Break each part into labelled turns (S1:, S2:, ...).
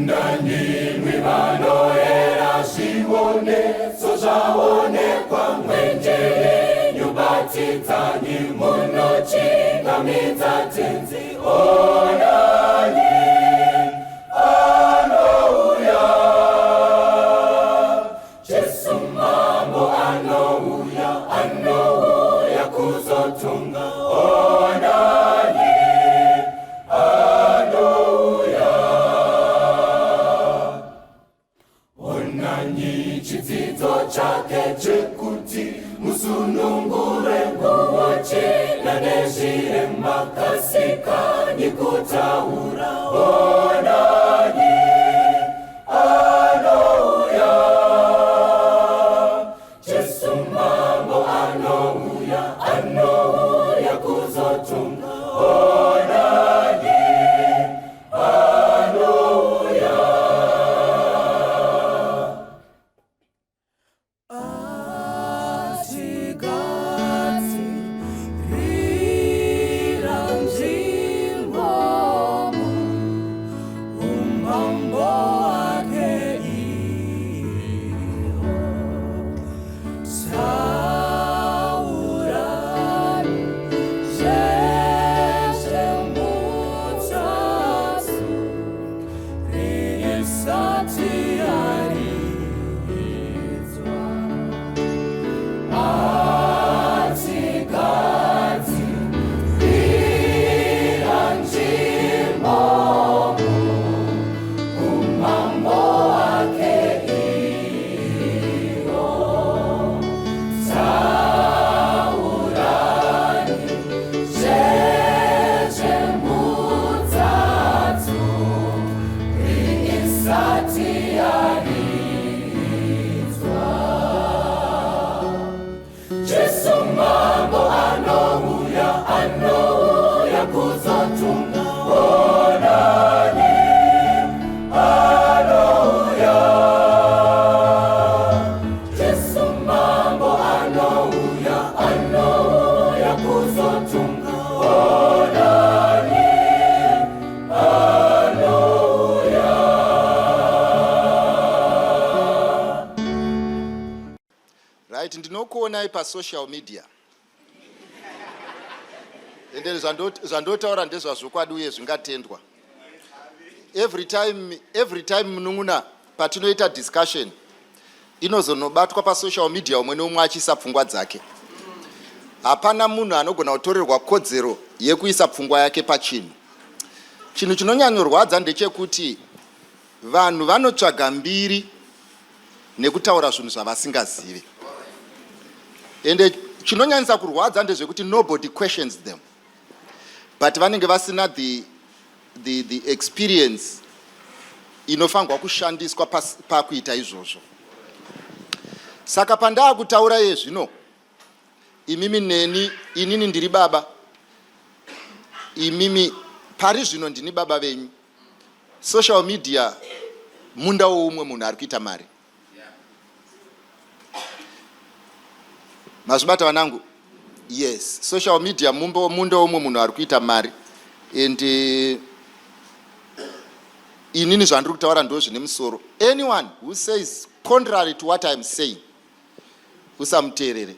S1: Ndani mwibano era shiwone sojaone kwa mwenjele nyubati tani munochi kamita tenzi onani anouya Jesu mambo anouya kuzotunga onani onani chidzidzo chake chekuti musunungure nguoche nanezvire makasika nikutaura onani anouya Jesu mambo anouya kuzotunga onani anouya
S2: ndinokuonai pasocial media ende zvandotaura ndezvazvokwadi uye zvingatendwa. Every time munun'una patinoita discussion inozonobatwa pasocial media umwe neumwe achiisa pfungwa dzake. Hapana munhu anogona kutorerwa kodzero yekuisa pfungwa yake pachinhu. Chinhu chinonyanyorwadza ndechekuti vanhu vanotsvaga mbiri nekutaura zvinhu zvavasingazivi. Ende chinonyanyisa kurwadza ndezvekuti nobody questions them, but vanenge vasina the experience inofanirwa kushandiswa pakuita izvozvo. Saka pandaa kutaura zvino, imimi neni, inini ndiri baba, imimi pari zvino ndini baba venyu. Social media munda woumwe munhu ari kuita mari. Mazvibata vanangu? Yes, social media munda woumwe munhu ari kuita mari. And inini zvandiri kutaura ndo zvine musoro. Anyone who says contrary to what I am saying, usamuteerere.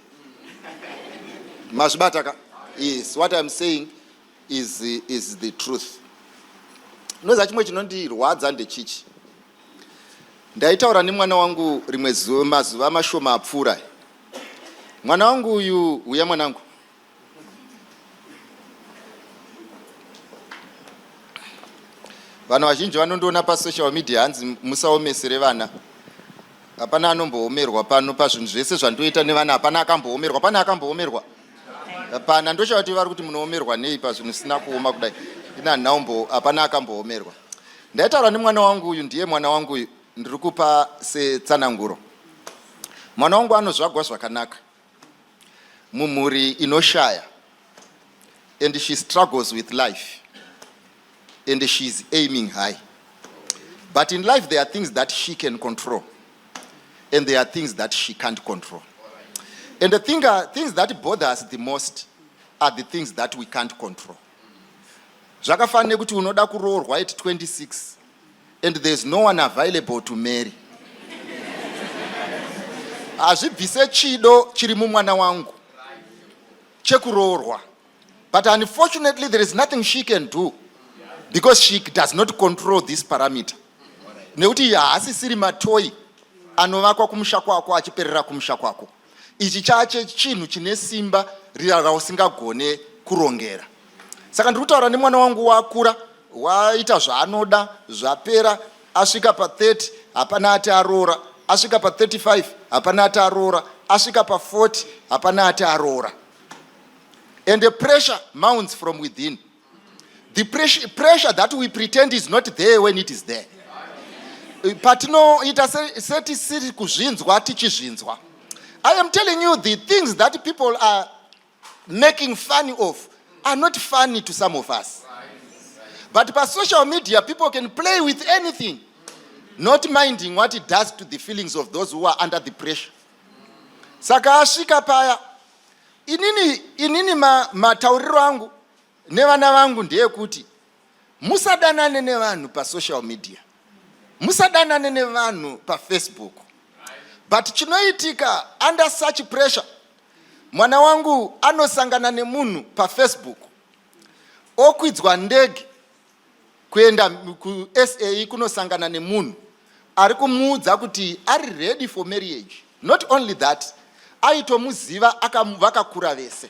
S2: Mazvibata ka? Yes, what I am saying is the truth. Noza chimwe chinondirwadza ndechichi. Ndaitaura nemwana wangu rimwe zuva mazuva mashoma apfuura. Mwana wangu uyu, uya mwanangu. Vanhu vazhinji vanondoona pasocial media hanzi musaomesere vana. Hapana anomboomerwa pano pazvinhu zvese zvandoita nevana, hapana akamboomerwa. Pana akamboomerwa? Hapana, ndochava kuti vari kuti munoomerwa nei pazvinhu sina kuoma kudai. Ina naumbo hapana akamboomerwa. Ndaitaura nemwana wangu uyu, ndiye mwana wangu uyu ndiri kupa setsananguro. Mwana wangu anozvagwa zvakanaka mumhuri inoshaya, and she struggles with life, and she's aiming high. But in life there are things that she can control, and there are things that she can't control. And the things that bother us the most are the things that we can't control. Zvakafanira kuti unoda kuroorwa at 26 and there's no one available to marry. Hazvibvise chido chiri mumwana wangu chekuroorwa. But unfortunately there is nothing she can do because she does not control this parameter. Nekuti haasisiri matoi anovakwa kumusha kwako achiperera kumusha kwako. Ichi chache chinhu chine simba rausingagone kurongera. Saka ndiri kutaura nemwana wangu wakura, waita zvaanoda, zvapera, asvika pa30 hapana ati aroora, asvika pa35 hapana ati aroora, asvika pa40 hapana ati aroora. And the pressure mounts from within. The pressure that we pretend is not there when it is there. Patinoita setisiri kuzvinzwa tichizvinzwa. I am telling you, the things that people are making fun of are not funny to some of us. But by social media, people can play with anything, not minding what it does to the feelings of those who are under the pressure. Saka asvika paya, inini matauriro angu nevana vangu ndeyekuti musadanane nevanhu pa social media, musadanane nevanhu pa Facebook. But chinoitika under such pressure, mwana wangu anosangana nemunhu pa Facebook, okwidzwa ndege kuenda ku SA kunosangana nemunhu ari kumuudza kuti ari ready for marriage. Not only that, aitomuziva vakakura vese.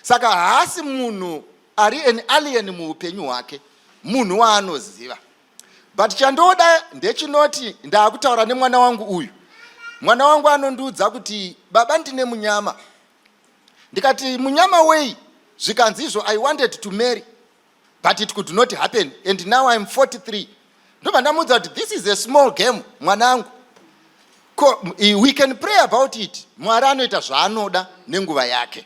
S2: Saka haasi munhu ari an alien muupenyu hwake, munhu waanoziva. But chandoda ndechinoti ndaakutaura nemwana wangu uyu. Mwana wangu anondiudza kuti baba ndine munyama. Ndikati munyama wei? Zvikanzi izvo I wanted to marry, but it could not happen, and now I'm 43. Ndobva ndamuudza kuti this is a small game, mwanangu. We can pray about it. Mwari anoita zvaanoda nenguva yake.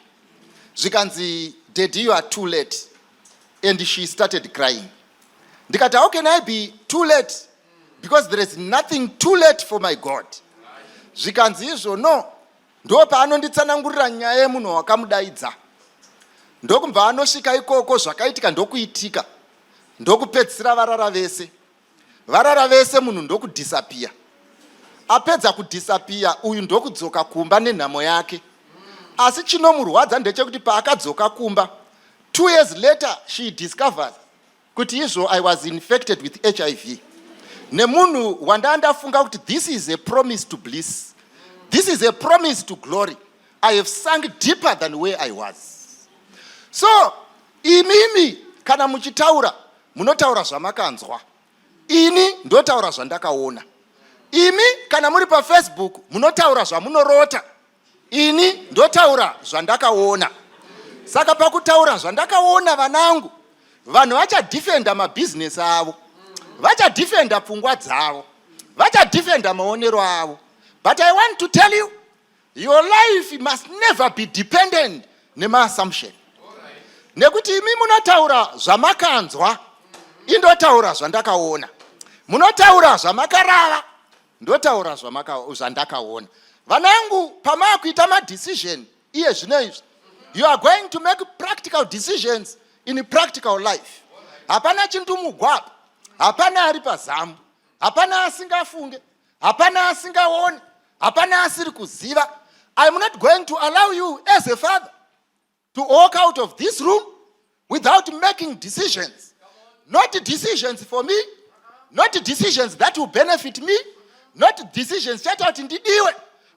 S2: Zvikanzi daddy you are too late, and she started crying. Ndikati how can I be too late? Because there is nothing too late for my God. Zvikanzi izvo no, ndo paanonditsanangurira nyaya yemunhu wakamudaidza. Ndokubva anosvika ikoko zvakaitika ndokuitika, ndokupedzisira varara vese. Varara vese munhu ndokudisappear. Apedza kudisappear uyu ndokudzoka kumba nenhamo yake. Asi chinomurwadza ndechekuti paakadzoka kumba, 2 years later she discovers kuti izvo I was infected with HIV. Nemunhu wandafunga kuti this is a promise to bliss, this is a promise to glory. I have sunk deeper than where I was. So imimi kana muchitaura munotaura zvamakanzwa, ini ndotaura zvandakaona. Imi kana muri pa Facebook munotaura zvamunorota, ini ndotaura zvandakaona. Saka pakutaura zvandakaona vanangu, vanhu vachadefenda mabusiness avo, vachadefenda pfungwa dzavo, vachadefenda maonero avo. But I want to tell you, your life must never be dependent nema-assumption. Nekuti imi munotaura zvamakanzwa, indotaura zvandakaona. Munotaura zvamakarava, ndotaura zvandakaona. Vanangu, pamakuita ma-decision iye zvinoizvi, you are going to make practical decisions in practical life. Hapana chindumugwapa, hapana ari pazamu, hapana asingafunge, hapana asingaone, hapana asiri kuziva. I am not going to allow you as a father to walk out of this room without making decisions. Not decisions for me, not decisions that will benefit me, not decisions that are ndidiwe,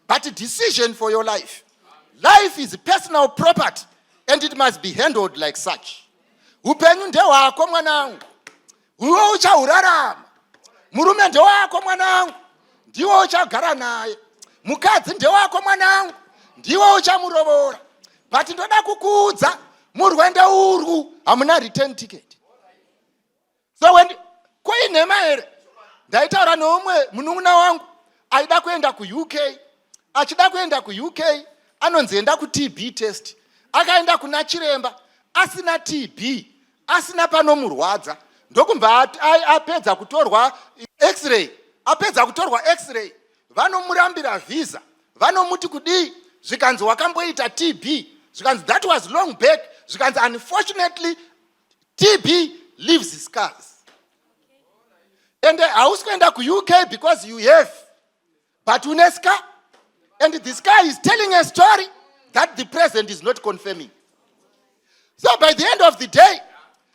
S2: but a decision for your life. Life is personal property, and it must be handled like such. Upenyu ndewako mwanangu, uwe uchaurarama. Murume ndewako mwanangu, ndiwe uchagara naye. Mukadzi ndewako mwanangu, ndiwe uchamurovora. But ndoda kukuudza, murwendo urwu hamuna return ticket. So when koine maere, ndaitaura nomwe munun'una wangu aida kuenda ku UK. Achida kuenda ku UK, anonzi enda ku TB test. Akaenda kuna chiremba, asina TB, asina panomurwadza. Ndokubva apedza kutorwa X-ray, apedza kutorwa X-ray, vanomurambira visa, vanomuti kudii, zvikanzi wakamboita TB, zvikanzi that was long back, zvikanzi unfortunately TB leaves scars. And hausi kuenda ku-UK because you have, but une scar. And this guy is telling a story that the president is not confirming. So by the end of the day,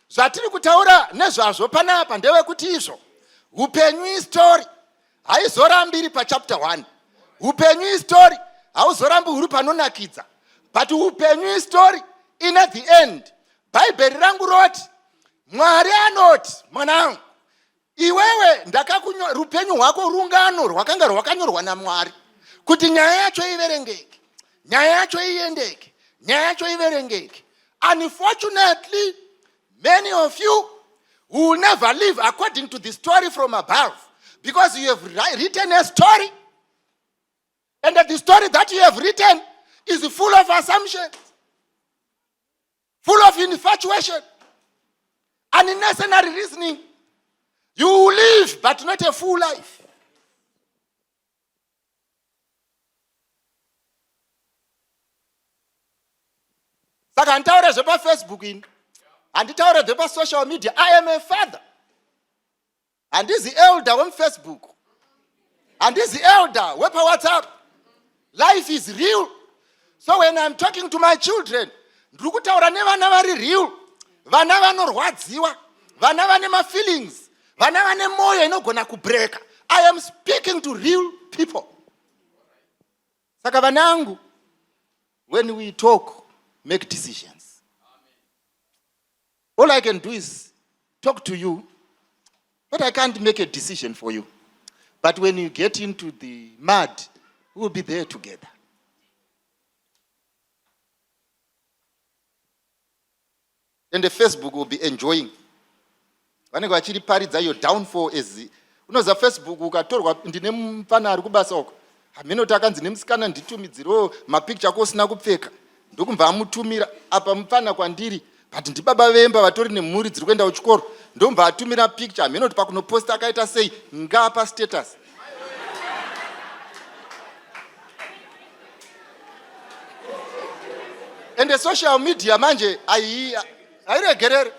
S2: zvatiri kutaura nezvazvo panapa ndevekuti izvo upenyu istori haizorambiri pachapter 1. Upenyu istori hauzorambi huri panonakidza, but upenyu istori in at the end. Bhaibheri rangu roti Mwari anoti, mwanangu, iwewe rupenyu hwako rungano rwakanga rwakanyorwa naMwari kuti nyaya yacho iverengeke, nyaya yacho iendeke, nyaya yacho iverengeke. Unfortunately, many of you will never live according to the story from above, because you have written a story, and that the story that you have written is full of assumptions, full of infatuation, unnecessary reasoning. You will live, but not a full life. Saka nditaure zvepa Facebook ini, handitaure zvepa social media. I am a father. Handizi elder on Facebook. Handizi elder wepa WhatsApp. Life is real. So when I'm talking to my children, ndiri kutaura nevana vari real. Vana vanorwadziwa, vana vane ma-feelings, vana vane moyo inogona kubreka. I am speaking to real people. Saka vanangu, when we talk, make decisions. All I can do is talk to you, but I can't make a decision for you. But when you get into the mud, we'll be there together. And the Facebook will be enjoying. Vanenge vachiriparidza your downfall as unoza Facebook ukatorwa ndine mufana ari kubasa uko. Haminoti akanzi nemusikana nditumidzirewo mapicture kusina kupfeka. Ndokumva amutumira apa mufana kwandiri, but ndibaba vemba vatori nemhuri dziri kuenda kuchikoro. Ndomva atumira picture, haminoti pakunoposta akaita sei ngapa status. And the social media manje airegerere.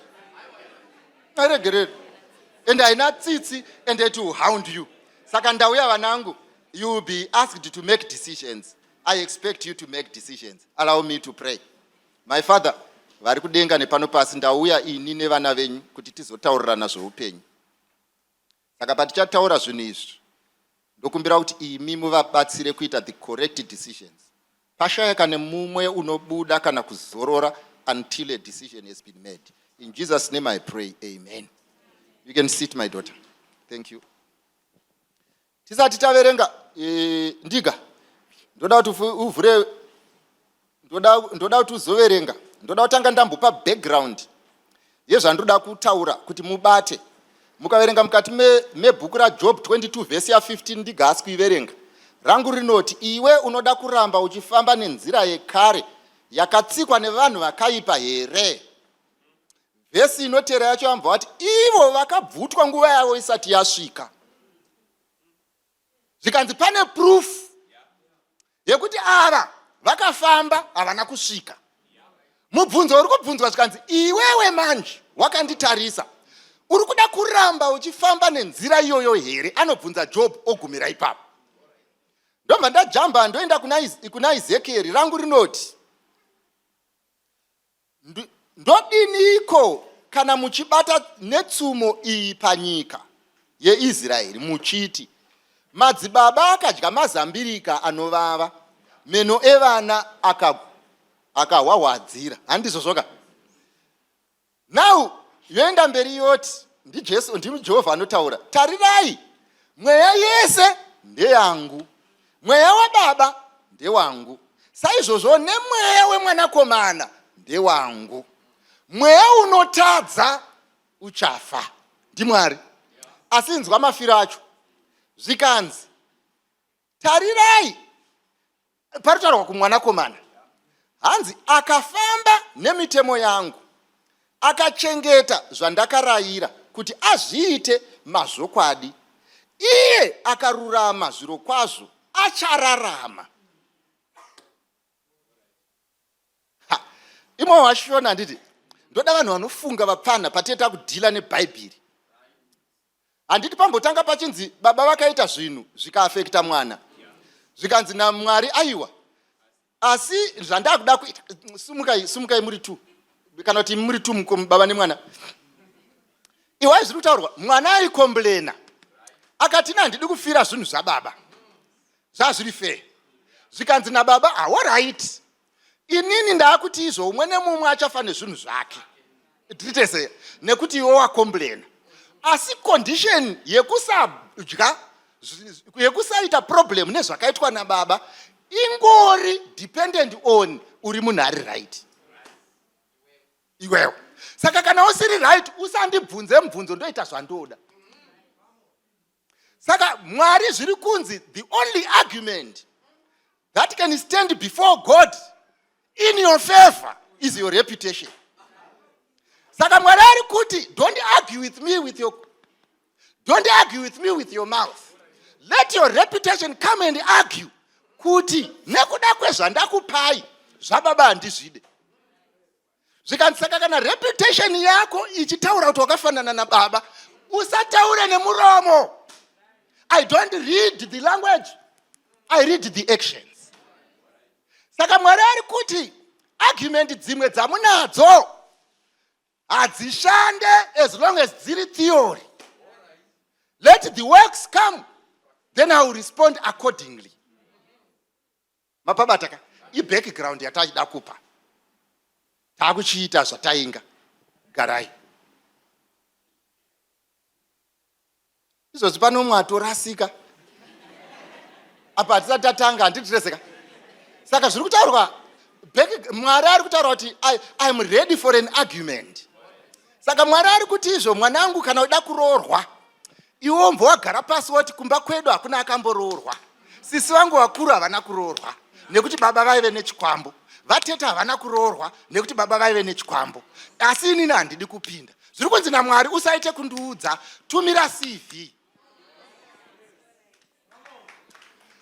S2: And haina tsitsi, and it will hound you. Saka ndauya vanangu, you will be asked to make decisions. I expect you to make decisions. Allow me to pray. My Father, vari kudenga nepano pasi, ndauya ini nevana venyu kuti tizotaurirana zveupenyu. Saka patichataura zvinhu izvi, ndokumbira kuti imi muvabatsire kuita the correct decisions. Pashaya kana mumwe unobuda kana kuzorora until a decision has been made. In Jesus' name I pray, amen. You can sit, my daughter. Thank you. Tisati taverenga Ndiga. Ndoda kuti uzoverenga. Ndoda kutanga ndambopa background yezvandoda kutaura kuti mubate. Mukaverenga mukati mebhuku raJob 22 verse ya 15, Ndiga asi kuiverenga. Rangu rinoti, iwe unoda kuramba uchifamba nenzira yekare yakatsikwa nevanhu vakaipa here? Vhesi inotera yacho yambva kuti ivo vakabvutwa nguva yavo isati yasvika. Zvikanzi pane proof yekuti ava vakafamba havana kusvika. Mubvunzo uri kubvunzwa zvikanzi iwewe manje wakanditarisa, uri kuda kuramba uchifamba nenzira iyoyo here? Anobvunza Job ogumira ipapo. Ndobva ndajamba ndoenda kuna Ezekieri. Rangu rinoti, ndodiniko kana muchibata netsumo iyi panyika yeIsraeri muchiti, madzibaba akadya mazambirika anovava, meno evana akahwahwadzira. Handizvo zvoka? Now yoenda mberi yoti, ndimi Jehovha anotaura, tarirai, mweya yese ndeyangu, mweya wababa ndewangu, saizvozvo nemweya wemwanakomana ndewangu. Mweya unotadza uchafa. NdiMwari. Asi inzwa mafiro acho. Zvikanzi, tarirai, parutaurwa kumwanakomana, hanzi akafamba nemitemo yangu, akachengeta zvandakarayira kuti azviite mazvokwadi, iye akarurama zviro kwazvo, achararama. Imo washona handiti, ndoda vanhu vanofunga vapfana pateta kudhila nebhaibheri. handiti pambotanga pachinzi baba vakaita zvinhu zvikaafekta mwana zvikanzi naMwari aiwa asi zvandakuda kuita sumukai muri 2 kana kuti muri 2 baba nemwana iwai zviri kutaurwa mwana aikomblena akati handidi kufira zvinhu zvababa zvazviri fair zvikanzi nababa alright inini ndaakuti izvo umwe nemumwe achafanira zvinhu zvake titese nekuti iwo wakomblena asi condition yekusadya yekusaita problem nezvakaitwa nababa ingori dependent on uri munhu ari right iwewe saka kana usiri right usandibvunze mubvunzo ndoita zvandoda saka Mwari zviri kunzi the only argument that can stand before God in your favor is your reputation. Saka Mwari ari kuti don't argue with me with your mouth. Let your reputation come and argue kuti nekuda kwezvandakupai zvababa handizvide. Zvikansaka kana reputation yako ichitaura kuti wakafanana nababa usataure nemuromo. I don't read the language, I read the actions. Saka Mwari ari kuti argument dzimwe dzamunadzo hadzishande as long as dziri theory. Let the works come, then I will respond accordingly. Mapabataka background yatachida kupa takuchiita zvatainga garai izvozvi pano mwatorasika apa hatisati tatanga handitireseka saka zviri kutaurwa Mwari ari kutaura kuti I am ready for an argument. Saka Mwari ari kuti izvo mwanangu kana uda kuroorwa iwo mbowagara pasi woti kumba kwedu hakuna akamboroorwa sisi vangu vakuru havana kuroorwa nekuti baba vaive nechikwambo vatete havana kuroorwa nekuti baba vaive nechikwambo asi inini handidi kupinda zviri kunzi naMwari usaite kundiudza tumira CV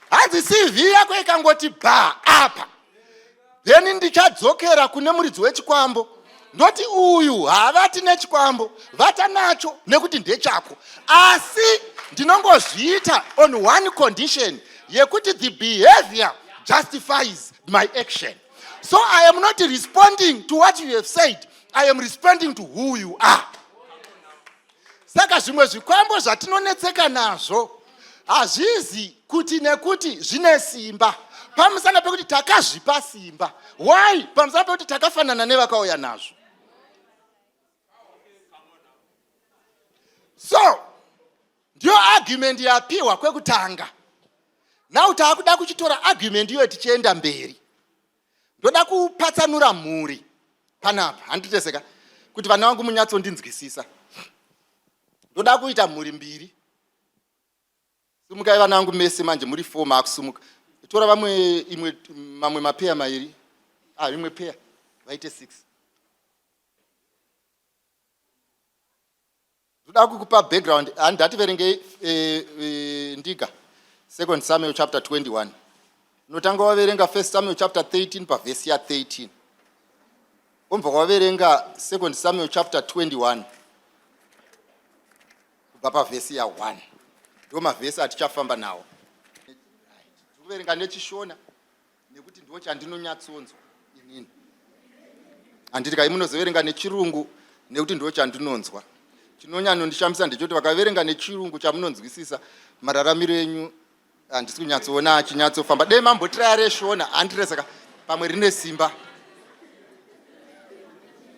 S2: hanzi CV yako ikangoti apa then ndichadzokera kune muridzi wechikwambo ndoti uyu havati nechikwambo vata nacho nekuti ndechako asi ndinongozviita on one condition yekuti the behavior justifies my action. So I am not responding to what you have said, I am responding to who you are. Saka zvimwe zvikwambo zvatinonetseka nazvo hazvizi kuti nekuti zvine simba pamusana pekuti takazvipa simba. Why? Pamusana pekuti takafanana nevakauya nazvo. So ndio argument yapiwa kwekutanga. Now taakuda kuchitora argument iyo tichienda mberi. Ndoda kupatsanura mhuri panapa handiteseka kuti vana vangu munyatsondinzwisisa. Ndoda kuita mhuri mbiri. Sumukai vana vangu mese manje muri 4 makusumuka. Tora mamwe mapeya mairi. Rimwe peya vaite 6. Ndoda kukupa background handati verenge Ndiga 2 Samuel chapter 21. Notanga waverenga 1 Samuel chapter 13 pavhesi ya 13. Umbva waverenga 2 Samuel chapter 21 kubva pavhesi ya 1. Ndio mavhesi atichafamba nawo. Kuverenga nechishona nekuti ndiwo chandinonyatsonzwa inini. Handiti kai munozoverenga nechirungu nekuti ndiwo chandinonzwa. Chinonyanyondishambisa ndechoti vakaverenga nechirungu chamunonzwisisa mararamiro enyu handisi kunyatsoona achinyatsofamba. Dei mambotirai reshona handireseka pamwe rine simba.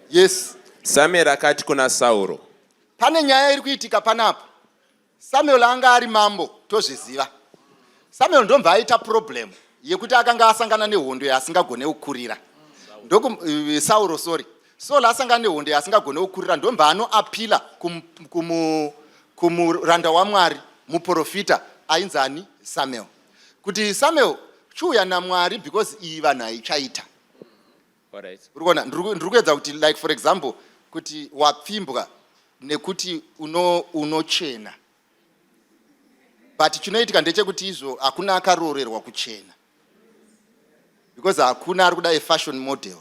S2: Yes.
S3: Samuel akati kuna Sauro,
S2: pane nyaya iri kuitika panapa. Samuel anga ari mambo tozviziva. Samuel ndomva aita problem yekuti akanga asangana nehondo yasingagone kukurira. Sauro Saul asangana nehondo yasingagone kukurira ndomva anoapila kumuranda waMwari muprofita ainzani Samuel. Kuti Samuel chiuya naMwari because iyi vanhu aichaita.
S3: alright.
S2: Urikuona ndiri kuedza kuti like for example kuti wapfimbwa nekuti unochena. But chinoitika ndechekuti izvo hakuna akaroorerwa kuchena. Because hakuna ari kuda fashion model.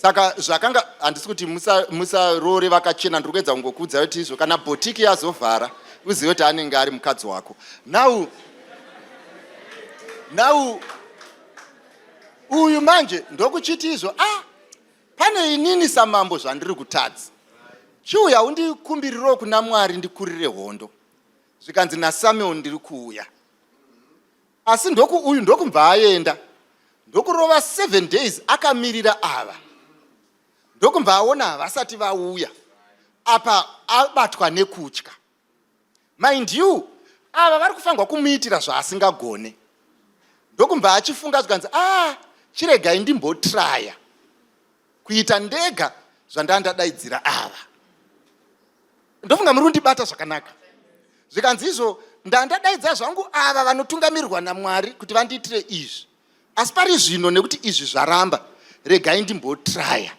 S2: Saka zvakanga handisi kuti musarore vakachena, ndiri kuedza kungokuudza kuti izvo kana bhotiki yazovhara uzive kuti anenge ari mukadzi wako. Now uyu manje ndokuchiti izvo, pane inini samambo zvandiri kutadza. Chiuya undikumbirirewo kuna Mwari ndikurire hondo. Zvikanzi naSamuel ndiri kuuya. Asi uyu ndokumva aenda. Ndokurova 7 days akamirira ava. Ndokumva aona havasati vauya. Apa abatwa nekutya. Mind you, ava vari kufanirwa kumuitira zvaasingagone. Ndokumva achifunga zvikanzi, chiregai ndimbotraya kuita ndega zvandandadaidzira ava. Ndofunga muri kundibata zvakanaka. Zvikanzi izvo ndandadaidza zvangu ava vanotungamirirwa naMwari kuti vandiitire izvi. Asi pari zvino nekuti izvi zvaramba, regai ndimbotraya.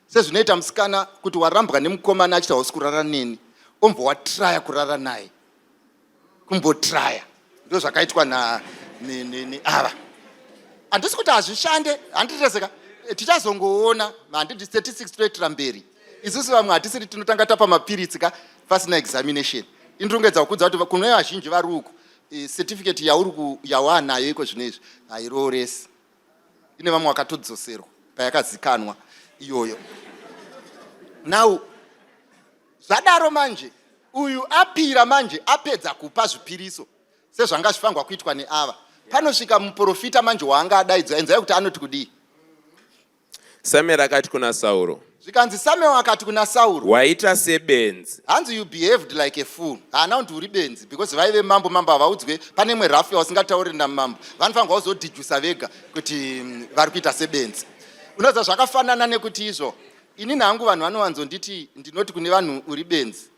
S2: Sezvinoita musikana kuti warambwa nemukomana achita hosi kurara neni, ombva watraya kurara naye. Kumbotraya. Ndo zvakaitwa ava. Handisi kuti hazvishande, handitirezeka. Tichazongoona, handiti statistics toitira mberi. Isusu vamwe hatisiri tinotanga tapa mapiritsi pasina examination. Indrongedza kukudza kuti kuno vazhinji vari uku, certificate yawanayo iko zvino izvi hairoresi. Ine vamwe vakatodzoserwa payakazikanwa iyoyo. Now, zvadaro manje, uyu apira manje apedza kupa zvipiriso sezvanga zvifangwa kuitwa neava. Panosvika muprofita manje waanga adaidzwa, enzai kuti anoti kudii?
S3: Samuel akati kuna Sauro.
S2: Zvikanzi Samuel akati kuna Sauro,
S3: waita sebenzi.
S2: Hanzi you behaved like a fool. Haana kuti uri benzi, because vaive mambo havaudzwe pane imwe rafu wasingatauri namambo. Vanofanirwa kuzodhijusa vega kuti vari kuita sebenzi. Unoza zvakafanana nekuti izvo. Inini hangu vanhu vanowanzonditi ndinoti kune vanhu uri benzi.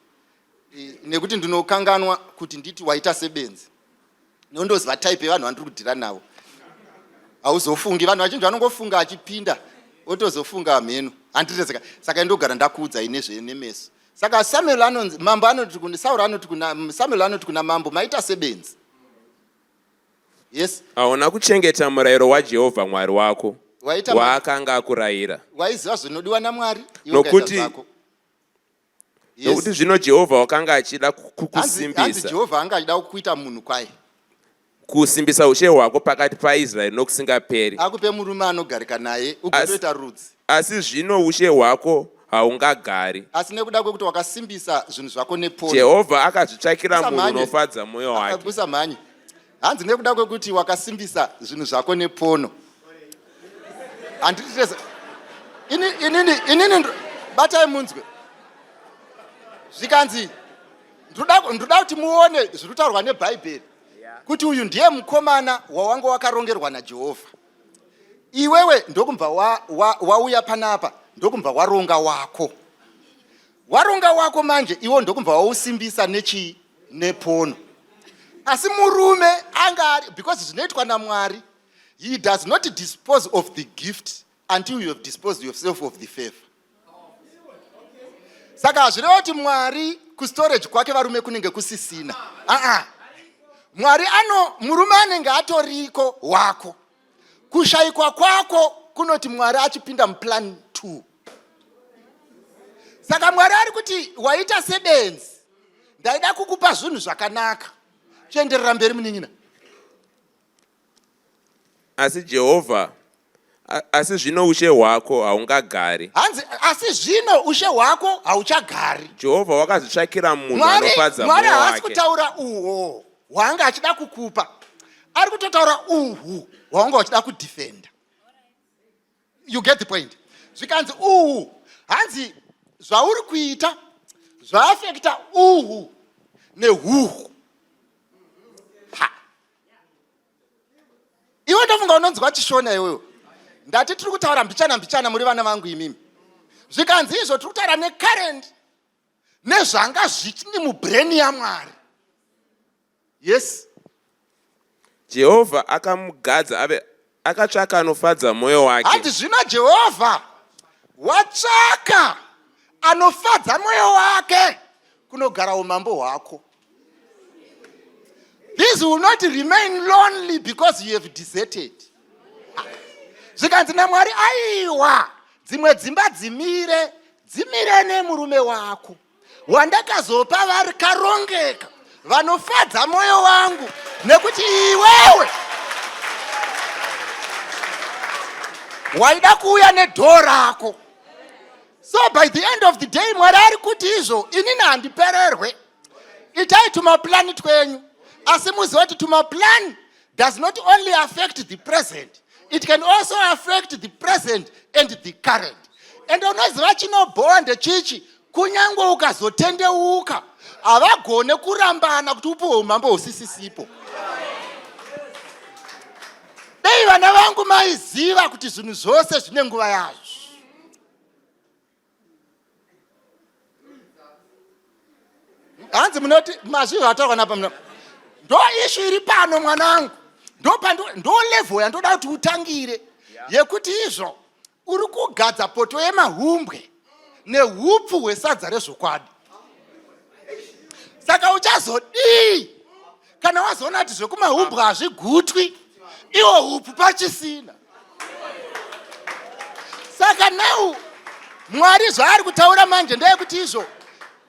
S2: Nekuti ndinokanganwa kuti nditi waita sebenzi. Nondoziva type yevanhu vandiri kudhira navo. Hauzofungi, vanhu vazhinji vanongofunga achipinda. Otozofunga mhenu. Handitirezeka. Saka ndogara ndakuudza inezve nemeso. Saka Samuel anonzi, mambo anoti kuna Sauro anoti kuna Samuel anoti kuna mambo, maita sebenzi. Yes.
S3: Hauna kuchengeta murayiro waJehovha Mwari wako. Waakanga akurayira.
S2: Waiziva zvinodiwa naMwari?
S3: Nokuti zvino Jehovha wakanga achida kukusimbisa.
S2: Hanzi Jehovha anga achida kukuita munhu kwaye.
S3: Kusimbisa ushe hwako pakati paIsraeri nokusingaperi.
S2: Akupe murume anogarika naye ugotoita rudzi.
S3: Asi zvino ushe hwako haungagari.
S2: Asi nekuda kwekuti wakasimbisa zvinhu zvako nepono.
S3: Jehovha akazvitsvakira munhu unofadza mwoyo wake.
S2: Akagusa mhanyi. Hanzi nekuda kwekuti wakasimbisa zvinhu zvako nepono. Handitireza. Inini batai munzwe. Zvikanzi ndoda kuti muone zvirutaurwa neBhaibheri. Kuti uyu ndiye mukomana wawanga wakarongerwa naJehovha. Iwewe ndokumva wauya panapa, ndokumva waronga wako. Waronga wako manje, iwo ndokumva wausimbisa nepono. Asi murume anga, because zvinoitwa naMwari, he does not dispose of the gift until you have disposed yourself of the favor. Saka hazvireva kuti Mwari kustorage kwake varume kunenge kusisina. Mwari murume anenge atoriko wako. Kushayikwa kwako kunoti Mwari achipinda muplan 2. Saka Mwari ari kuti waita sebenzi, ndaida kukupa zvinhu zvakanaka. Chienderera mberi munin'ina.
S3: Asi Jehovha, asi zvino ushe hwako haungagari.
S2: Hanzi asi zvino ushe hwako hauchagari.
S3: Jehovha wakazvitsvakira munhu anofadza mwoyo wake.
S2: Mwari haasi kutaura uho hwaanga achida kukupa. Ari kutotaura uhu hwaanga achida kudefenda. You get the point? Zvikanzi uhu, hanzi zvauri kuita zvaafekta uhu nehuhu. Iwe ndofunga unonzwa chishona iwewe. Ndati tiri kutaura mbichana muri vana vangu imimi. Zvikanzi izvo tiri kutaura necurrent nezvanga zvichini mubrain yaMwari. Yes.
S3: Jehovha akamugadza akatsvaka anofadza mwoyo wake.
S2: Hanzi zvino Jehovha watsvaka anofadza mwoyo wake kunogara umambo hwako. This will not remain lonely because you have deserted. Zvikanzi naMwari aiwa
S4: dzimwe dzimba dzimire nemurume wako wandakazopa vari karongeka vanofadza mwoyo wangu nekuti iwewe waida kuuya nedhoo rako. So by the end of the day Mwari ari kuti izvo inini handipererwe, itai tumaplan twenyu. Asi muziva kuti tumaplan does not only affect the present, it can also affect the present and the current. And unoziva chinobhowa ndechichi, kunyangwe ukazotendeuka havagone kurambana kuti upiwe umambo husisisipo. Dei vana vangu maiziva kuti zvinhu zvose zvine nguva yazvo. Hanzi munoti mazvizvo ataurwa napa muno. Ndo ishu iri pano mwanangu. Ndo level yandoda kuti utangire yekuti izvo uri kugadza poto yemahumbwe nehupfu hwesadza rezvokwadi. Saka uchazodii kana wazoona kuti zvekumahumbwe hazvigutwi, iwo hupfu pachisina. Saka now Mwari zvaari kutaura manje ndeyekuti izvo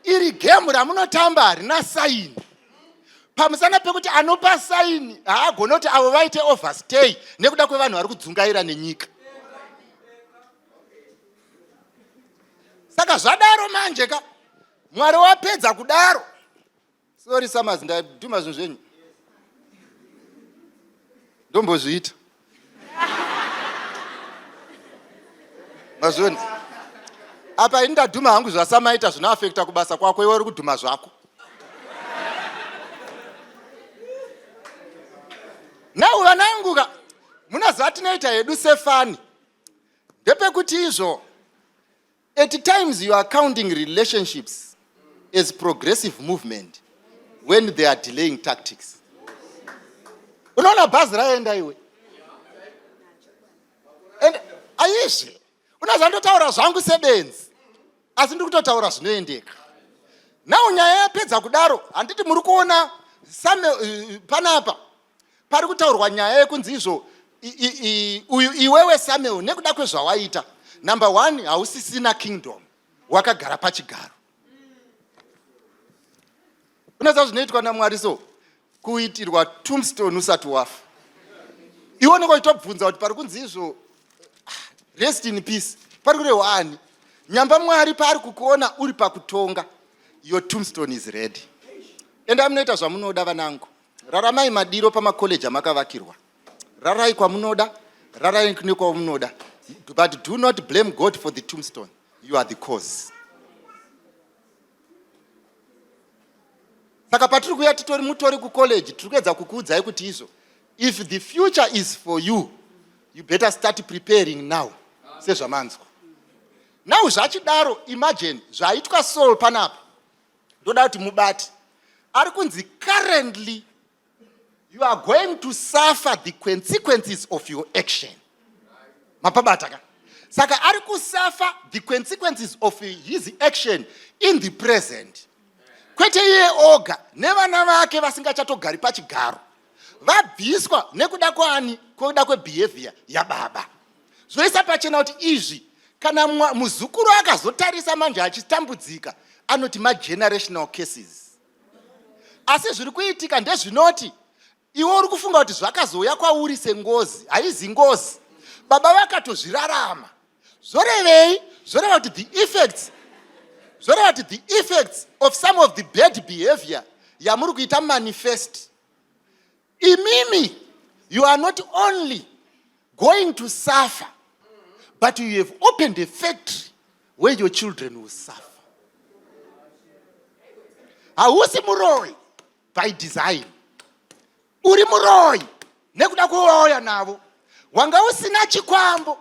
S4: iri gemu ramunotamba harina saini. Pamusana pekuti anopa saini haagone kuti avo vaite overstay nekuda kwevanhu vari kudzungaira nenyika. Saka zvadaro manje ka Mwari wapedza kudaro. Sorry Summers, ndadhuma zvinhu zvenyu. Ndombozviita. Mazvoni. Apa ini ndadhuma hangu zvasamaita zvinoafekta kubasa kwako, iwe uri kudhuma zvako. Nau vananguka munaziva tinoita hedu sefani ndepekuti izvo at times you are counting relationships as progressive movement when they are delaying tactics. Unaona bhazi raenda iwe and aizve unaziva ndotaura zvangu sebenzi asi ndiri kutotaura zvinoendeka. Nau nyaya yapedza kudaro handiti muri kuona panapa pari kutaurwa nyaya yekunzi izvo iwewe Samuel nekuda kwezvawaita, number 1 hausisina kingdom, wakagara pachigaro. Unoziva zvinoitwa naMwari so kuitirwa tombstone usati wafa. Iwe unongotobvunza kuti pari kunzi izvo rest in peace pari kurehwa ani? Nyamba Mwari paari kukuona uri pakutonga, your tombstone is ready. Enda munoita zvamunoda vanangu. Raramai madiro pamakoleji amakavakirwa. Rarai kwamunoda, rarai nekwamunoda. But do not blame God for the tombstone. You are the cause. Saka patiri kuya titori mutori kucollege, tiri kuedza kukuudzai kuti izvo. If the future is for you, you better start preparing now. Sezvamanzwa. Now zvachidaro, imagine zvaitwa Saul panapa. Ndoda kuti mubati. Ari kunzi currently you are going to suffer the consequences of your action. Mapabataka. Saka ari kusuffer the consequences of his action in the present. Kwete iye oga nevana vake vasingachatogari pachigaro. Vabviswa nekuda kwani kuda kwebehavior yababa. Zvoisa pachena kuti izvi kana muzukuru akazotarisa manje achitambudzika anoti ma-generational cases. Asi zviri kuitika ndezvinoti iwe uri kufunga kuti zvakazouya kwauri sengozi, haizi ngozi. Baba vakatozvirarama. Zorevei? Zoreva kuti the effects of some of the bad behavior yamuri kuita manifest. Imimi, you are not only going to suffer, but you have opened a factory where your children will suffer. Hausi muroi by design. Uri muroi nekuda kuoya navo. Wanga usina chikwambo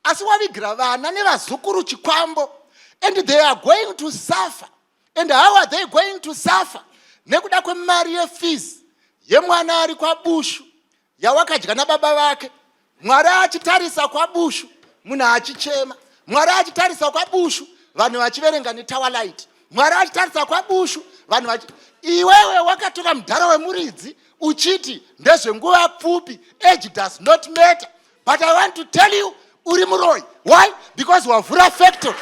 S4: asi wavigira vana nevazukuru chikwambo, and they are going to suffer. And how are they going to suffer? Nekuda kwemari yefees yemwana ari kwabushu yawakadya nababa vake. Mwari achitarisa kwabushu munhu achichema. Mwari achitarisa kwabushu vanhu vachiverenga neTowerlight. Mwari achitarisa kwabushu vanhu iwewe wakatora mudhara wemuridzi uchiti ndezvenguva pfupi, age does not matter. But I want to tell you, uri muroi. Why? Because wavhura factory.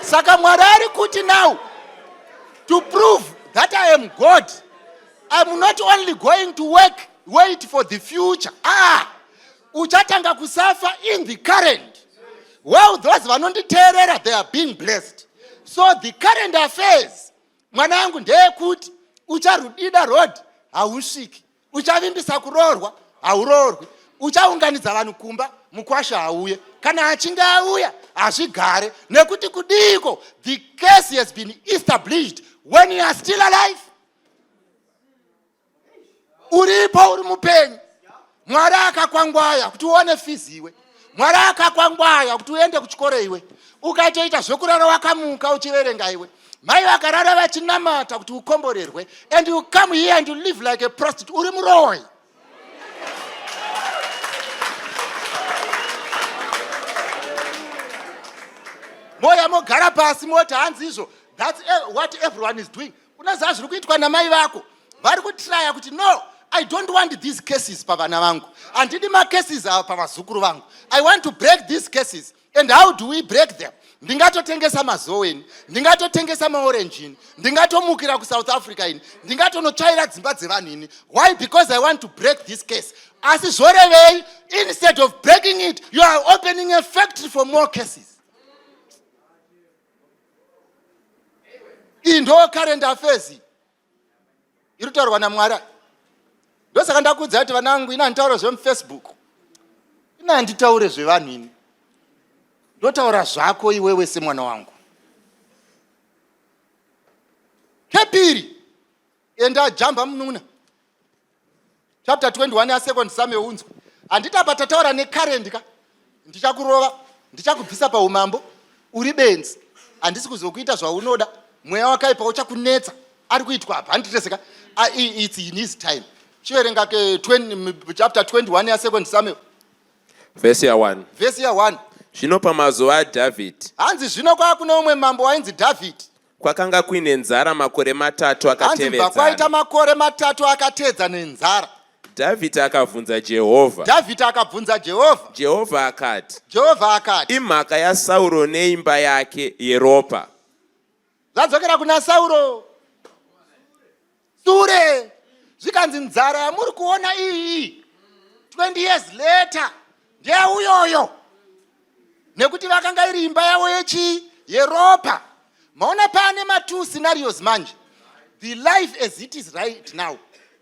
S4: Saka Mwari ari kuti now, to prove that I am God, I'm not only going to wait for the future. Uchatanga kusafa in the current. Well, those vanonditeerera, they are being blessed. So the current affairs, mwanangu ndeye kuti ucharudida road hausviki, uchavimbisa kuroorwa haurorwi, uchaunganidza vanhu kumba mukwasha hauye, kana achinge auya hazvigare, nekuti kudiko the case has been established when you are still alive. Uripo uri mupenyu, Mwari akakwangwaya kuti uone fizi iwe, Mwari akakwangwaya kuti uende kuchikoro iwe, ukatoita zvokurara wakamuka uchiverenga iwe, mai vakarara vachinamata kuti ukomborerwe, and you come here and you live like a prostitute. Uri muroi. Moya mogara pasi mota hanzi izvo. That's what everyone is doing. Unaziva zviri kuitwa namai vako. Vari kutraya kuti no, I don't want these cases pavana vangu. Handidi macases ava pavazukuru vangu. I want to break these cases. And how do we break them? Ndingatotengesa mazoweni, ndingatotengesa maorenjini, ndingatomukira kuSouth Africa ini, ndingatonotsvaira dzimba dzevanhu ini. Why? Because I want to break this case. Asi zvorevei, instead of breaking it, you are opening a factory for more cases. Iyi ndo current affairs iri kutaurwa naMwari. Ndosaka ndakuudza kuti vanangu, ina handitaure zvemuFacebook, ina handitaure zvevanhu ini, ndotaura zvako iwewe semwana wangu. Kepiri enda jamba mununa chapter 21 yaSecond Samuel unzwa. Handiti apa tataura necurrent ka, ndichakurova, ndichakubvisa paumambo, uri benzi, handisi kuzokuita zvaunoda, mweya wakaipa uchakunetsa. Ari kuitwa apa, handiteseka. It's in his time. Chiverenga chapter 21 yaSecond Samuel
S3: verse 1.
S4: Verse 1.
S3: Zvino pamazuva aDhavhidhi,
S4: hanzi zvino kwakuna umwe mambo wainzi Dhavhidhi,
S3: kwakanga kuine nzara makore matatu
S4: hanzi pakwaita makore matatu akateedzana nenzara.
S3: Dhavhidhi akabvunza Jehovha.
S4: Dhavhidhi akabvunza Jehovha.
S3: Jehovha akati, imhaka yaSauro neimba yake yeropa.
S4: Zvadzokera kuna Sauro sure, zvikanzi nzara yamuri kuona iyi 20 years later ndeyauyoyo, nekuti vakanga iri imba yavo yeropa. Maona pane two scenarios manje. The life as it is right now,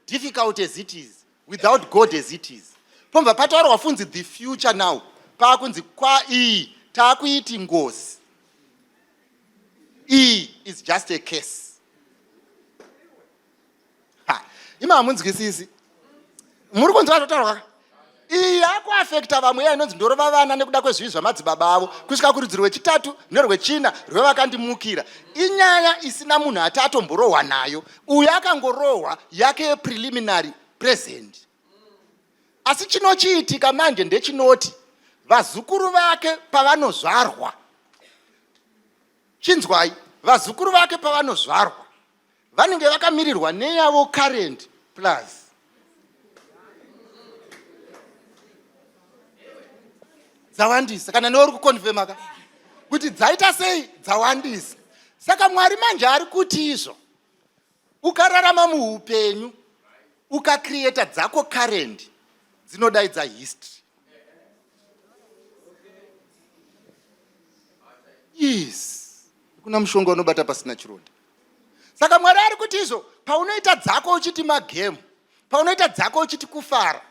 S4: difficult as it is, without God as it is. Pomba pataurwa funzi the future now, pakunzi kwa iyi takuiti ngozi. Iyi is just a case. Ima hamunzwisisi. Muri kunzwa zvotaurwa. Iyi yakuafekta vamwe inonzi ndorova vana nekuda kwezvivi zvamadzibaba avo kusvika kurudzi rwechitatu nerwechina rwevakandimukira. Inyaya isina munhu ati atomborohwa nayo. Uyu akangorohwa yake preliminary present. Asi chinochiitika manje ndechinoti vazukuru vake pavanozvarwa, chinzwai, vazukuru vake pavanozvarwa vanenge vakamirirwa neyavo current plus. Dzawandisa kana neuri kukonfirma ka kuti dzaita sei dzawandisa. Saka Mwari manje ari kuti izvo ukararama muupenyu ukacreata dzako current dzinodaidza history. Yes, kuna mushonga unobata pasina chironda. Saka Mwari ari kuti izvo paunoita dzako uchiti magame, paunoita dzako uchiti kufara,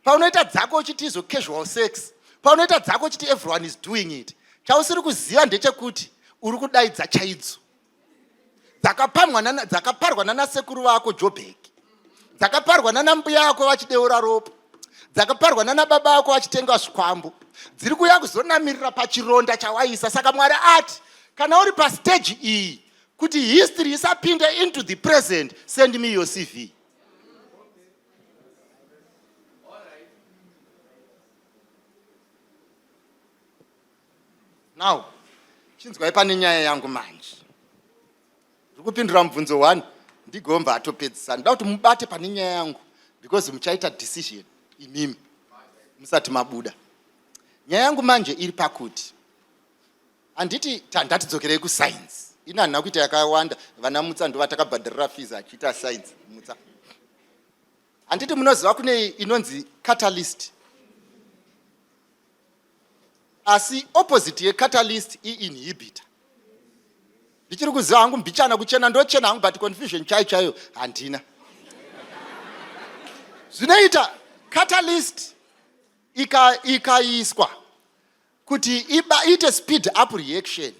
S4: paunoita dzako uchiti izvo casual sex, paunoita dzako uchiti everyone is doing it, chausiri kuziva ndechekuti uri kudaidza chaidzo dzakaparwa nanasekuru vako Jobheki, dzakaparwa nanambuya ako vachideura ropa, dzakaparwa nanababa ako vachitenga zvikwambo, dziri kuya kuzonamirira pachironda chawaisa. Saka Mwari ati kana uri pastage iyi kuti history isapinde into the present, send me your CV. Now, chinzwai pane nyaya yangu manje. Ndikupindura mubvunzo 1, ndigomba atopedzisana. Ndoda kuti mubate pane nyaya yangu because muchaita decision imimi musati mabuda. Nyaya yangu manje iri pakuti handiti ndatidzokerei kusainzi. Inanha kuita yakawanda vana mutsa ndo vatakabhadharira fees achiita science mutsa. Handiti munoziva kune inonzi catalyst. Asi opposite yecatalyst inhibitor. Ndichiri kuziva hangu mbichana kuchena ndochena hangu but confusion chaiyo handina. Zvinoita catalyst ikaiswa kuti iite speed up reaction.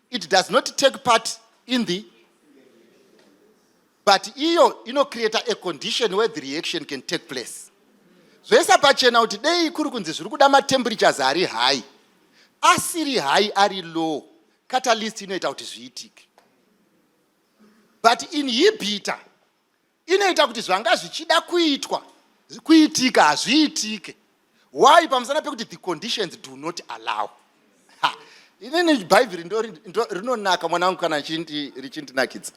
S4: It does not take part in the, but iyo create a condition where the reaction can take place. Zvesa pachena kuti dei kuri kunzi zviri kuda matemperatures ari high. Asiri high ari low, catalyst inoita kuti zviitike. But inhibitor inoita kuti zvanga zvichida kuitika hazviitike. Why? Pamusana pekuti the conditions do not allow. Inini Bible rinonaka mwanangu kana richindinakidza.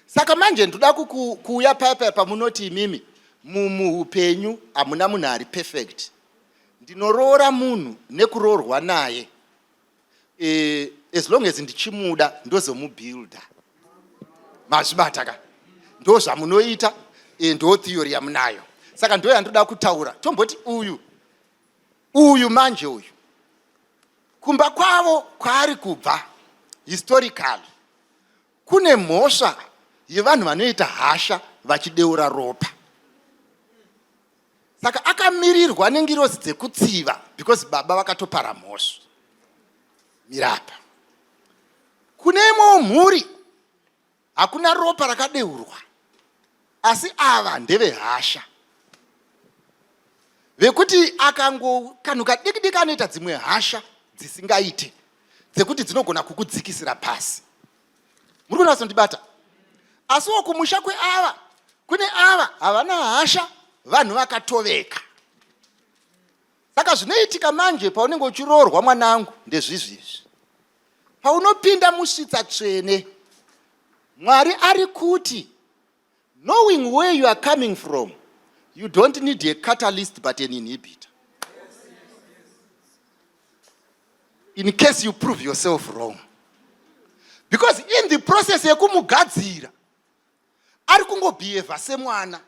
S4: Saka manje ndoda kuuya paya pamunoti imimi muupenyu hamuna munhu ari perfect. Ndinoroora munhu nekuroorwa naye. As long as ndichimuda ndozomubuilda. Mazvibata ka. Ndo zvamunoita ndo theory yamunayo. Saka ndo yandoda kutaura. Tomboti uyu manje uyu. Kumba kwavo kwari kubva historically. Kune mhosva yevanhu vanoita hasha vachideura ropa. Saka akamirirwa nengirozi dzekutsiva because baba vakatopara mhosva. Mirapa. Kunemo mhuri hakuna ropa rakadeurwa. Asi ava ndeve hasha. Vekuti akangokanuka diki anoita dzimwe hasha dzisingaite dzekuti dzinogona kukudzikisira pasi. Muri kunaso ndibata. Asi kumusha kweava kune ava havana hasha, vanhu vakatoveka. Saka zvinoitika manje paunenge uchiroorwa mwanangu ndezvizvizvi. Paunopinda musvitsa tsvene, Mwari ari kuti knowing where you are coming from, you don't need a catalyst but an inhibitor. In case you prove yourself wrong. Because in the process yekumugadzira ari kungobehave semwana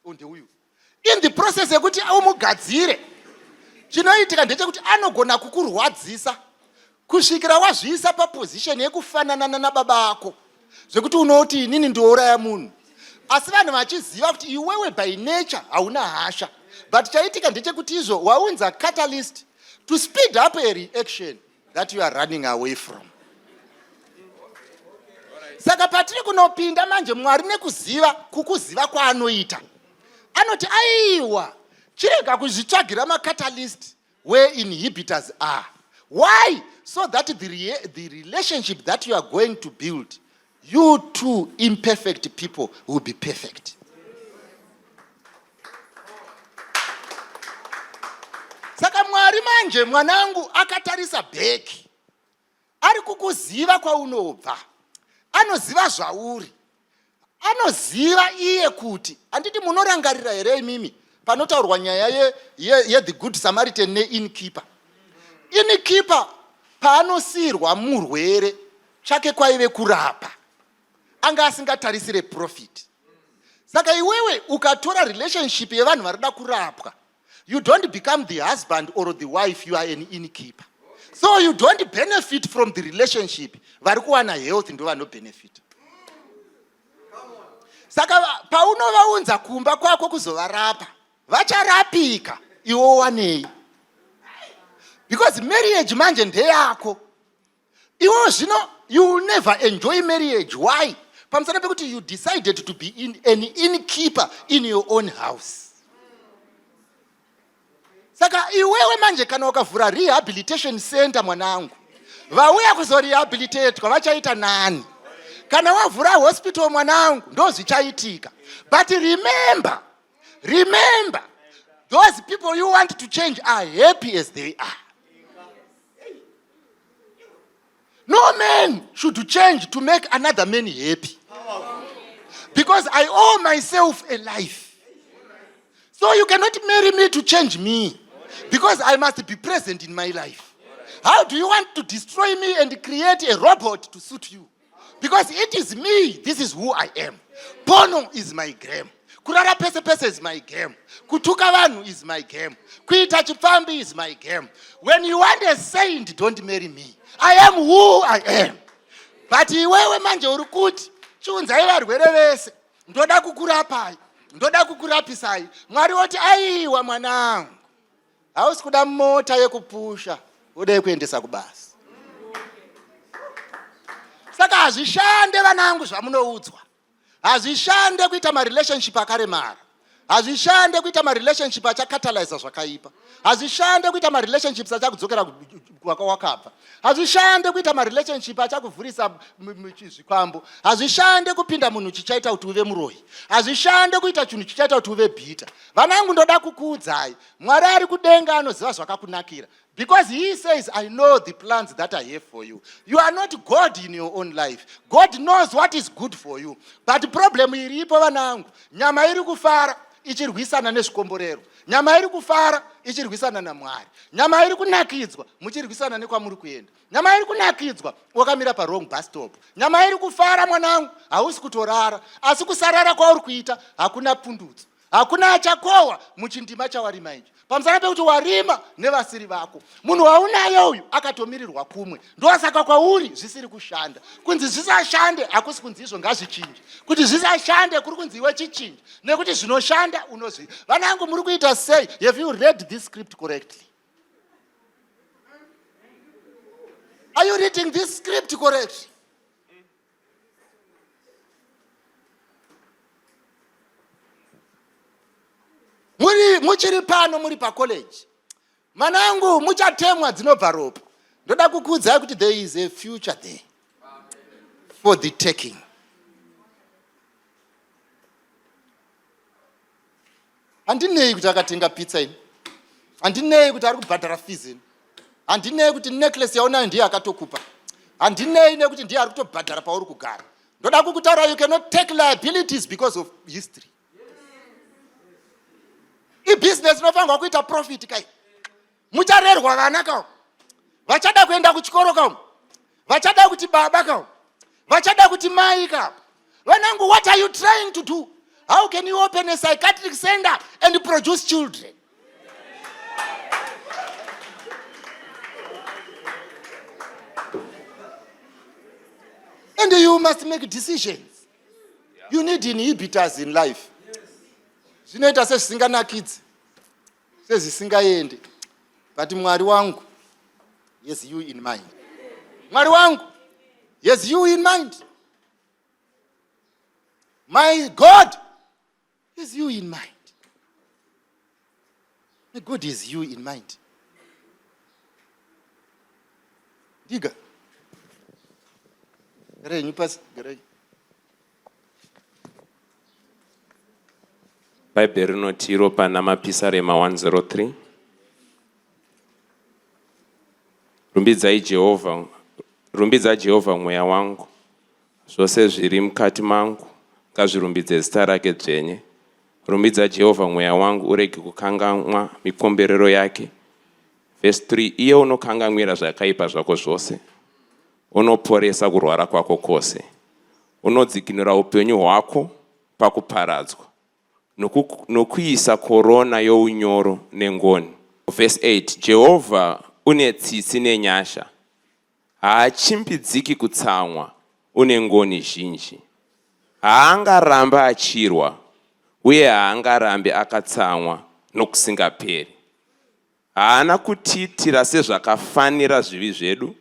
S4: onde uyu. In the process yekuti umugadzire chinoitika ndechekuti anogona kukurwadzisa kusvikira wazviisa paposition yekufanana nababa ako zvekuti unoti inini ndiouraya munhu. Asi vanhu vachiziva kuti iwewe by nature hauna hasha, but chaitika ndechekuti izvo waunza catalyst to speed up a reaction that you are running away from. Saka patiri kunopinda manje Mwari kukuziva kwaanoita anoti aiwa chirega kuzvitsvagira macatalyst where inhibitors are. Why? So that the relationship that you are going to build, you two imperfect people will be perfect. Saka Mwari manje mwanangu akatarisa bheki. Ari kukuziva kwaunobva. Anoziva zvauri. Anoziva iye kuti handiti munorangarira here imimi panotaurwa nyaya the good Samaritan ne-innkeeper. Innkeeper paanosirwa murwere chake kwaive kurapa. Anga asingatarisire profit. Saka iwewe ukatora relationship yevanhu varida kurapwa, you don't become the husband or the wife, you are an innkeeper. So you don't benefit from the relationship. Vari kuwana health ndo vano benefit. Saka paunovaunza kumba kwako kuzovarapa, vacharapika iwo wanei. Because marriage manje ndeyako. Iwo zvino you will never enjoy marriage. Why? Pamusana pekuti you decided to be an innkeeper in your own house. Saka iwewe manje kana ukavhura rehabilitation center mwanangu, vauya kuzorehabilitate vachaita nani? Kana wavhura hospital mwanangu ndo zvichaitika. But remember, those people you want to change are happy as they are. No man should change to make another man happy. Because because I owe myself a life. So you cannot marry me to change me, because I must be present in my life. How do you want to destroy me and create a robot to suit you? Because it is me. This is who I am. Porno is my game. Kurara pese pese is my game. Kutuka vanhu is my game. Kuita chipambi is my game. When you want a saint, don't marry me. I am who I am. But iwewe manje uri kuti chiunzai varwere vese. Ndoda kukurapai. Ndoda kukurapisai. Mwari oti aiwa mwanangu. Hausi kuda mota yekupusha. Ude kuendesa kubasa. Saka hazvishande vanangu zvamunoudzwa. Hazvishande kuita marelationship akaremara. Hazvishande kuita marelationship achakataliza zvakaipa. Hazvishande kuita marelationships achakudzokera kwakabva. Hazvishande kuita marelationship achakuvhurisa zvikwambo. Hazvishande kupinda munhu chichaita kuti uve muroyi. Hazvishande kuita chinhu chichaita kuti uve bhita. Vanangu ndoda kukuudzai. Mwari ari kudenga anoziva zvakakunakira. Because he says, I know the plans that I have for you. You are not God in your own life. God knows what is good for you. But the problem iripo vanangu. Nyama iri kufara ichirwisana nezvikomborero. Nyama iri kufara ichirwisana naMwari. Nyama iri kunakidzwa muchirwisana nekwamuri kuenda. Nyama iri kunakidzwa wakamira pa wrong bus stop. Nyama iri kufara mwanangu hausi kutorara. Asi kusarara kwauri kuita hakuna pundutso. Hakuna achakohwa muchindima chawarima ichi. Pamusana pekuti warima nevasiri vako. Munhu waunayo uyu akatomirirwa kumwe. Ndosaka kwauri zvisiri kushanda. Kunzi zvisashande hakusi kunzi izvo ngazvichinje. Kuti zvisashande kuri kunzi iwe chichinje. Nekuti zvinoshanda unozvi. Vanangu muri kuita sei? Have you read this script correctly? Are you reading this script correctly? Muchiri pano muri pa college. Manangu muchatemwa dzinobva ropa. Ndoda kukuudzai kuti there is a future there for the taking. Handinei kuti akatenga pizza ini. Handinei kuti ari kubhadhara fees ini. Handinei kuti necklace yaona ndiye akatokupa. Handinei nekuti ndiye ari kutobhadhara pauri kugara. Ndoda kukutaura you cannot take liabilities because of history. Business nofanga kuita profit kai. Mucharerwa vana kao. Vachada kuenda kuchikoro kao. Vachada kuti baba kao. Vachada kuti mai kao. Vanangu, what are you trying to do? How can you open a psychiatric center and produce children? And you must make decisions. You need inhibitors in life. Zvinoita sezvisinganakidzi, sezvisingaendi. But Mwari wangu, yes, you in mind. Mwari wangu, yes, you in mind. My God, is you in mind. My God is you in mind. Ndiga. Garai, nyupas, garai.
S3: Bhaibheri rinoti ropa namapisarema 103. Rumbidza Jehovha mweya wangu, zvose zviri mukati mangu ngazvirumbidze zita rake dzvene. Rumbidza Jehovha mweya wangu, urege kukanganwa mikomberero yake. Verse 3, iye unokanganwira zvakaipa zvako zvose, unoporesa kurwara kwako kwose, unodzikinura upenyu hwako pakuparadzwa, nokuisa korona younyoro nengoni. Verse 8, Jehovha une tsitsi nenyasha, haachimbidziki kutsamwa, une ngoni zhinji. Haangaramba achirwa, uye haangarambe akatsamwa nokusingaperi. Haana kutiitira sezvakafanira zvivi zvedu,